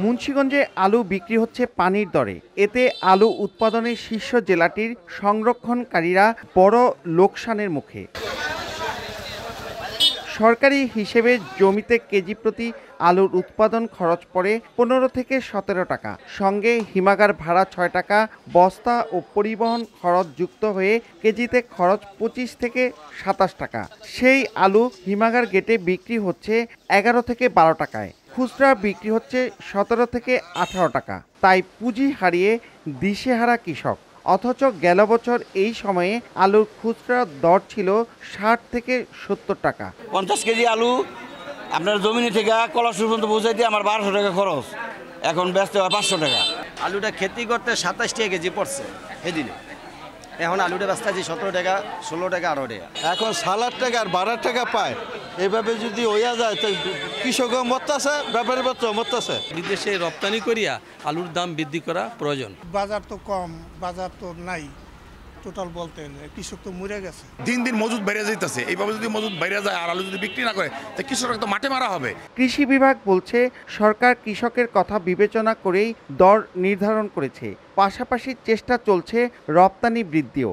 মুন্সিগঞ্জে আলু বিক্রি হচ্ছে পানির দরে। এতে আলু উৎপাদনের শীর্ষ জেলাটির সংরক্ষণকারীরা বড় লোকসানের মুখে। সরকারি হিসেবে জমিতে কেজি প্রতি আলুর উৎপাদন খরচ পড়ে 15 থেকে 17 টাকা, সঙ্গে হিমাগার ভাড়া 6 টাকা, বস্তা ও পরিবহন খরচ যুক্ত হয়ে কেজিতে খরচ 25 থেকে 27 টাকা। সেই আলু হিমাগার গেটে বিক্রি হচ্ছে 11 থেকে 12 টাকায়, খুচরা বিক্রি হচ্ছে 17 থেকে 18 টাকা। তাই পুঁজি হারিয়ে দিশেহারা কৃষক। অথচ গেল বছর এই সময়ে আলুর খুচরা দর ছিল 60 থেকে 70 টাকা। 50 কেজি আলু আপনার জমিনে থেকে কলাসুর পর্যন্ত পৌঁছাইতে আমার 1200 টাকা খরচ, এখন ব্যস্ত হয় 500 টাকা। আলুটা খেতি করতে 27 টাকা কেজি পড়ছে এদিনে, এখন আলুটা ব্যস্ত আছে 17 টাকা, 16 টাকা, 18 টাকা। এখন 7 টাকা আর 12 টাকা পায়। এভাবে যদি হইয়া যায় তো কৃষকও মরতেছে, ব্যাপারী বাচ্চাও মরতেছে। বিদেশে রপ্তানি করিয়া আলুর দাম বৃদ্ধি করা প্রয়োজন। বাজার তো কম, বাজার তো নাই টোটাল বলতে, কৃষক তো মরে গেছে। দিন দিন মজুদ বেড়ে যাইতেছে, এইভাবে যদি মজুদ বেড়ে যায় আর আলু যদি বিক্রি না করে তো কৃষকরা তো মাঠে মারা হবে। কৃষি বিভাগ বলছে সরকার কৃষকের কথা বিবেচনা করেই দর নির্ধারণ করেছে, পাশাপাশি চেষ্টা চলছে রপ্তানি বৃদ্ধিও।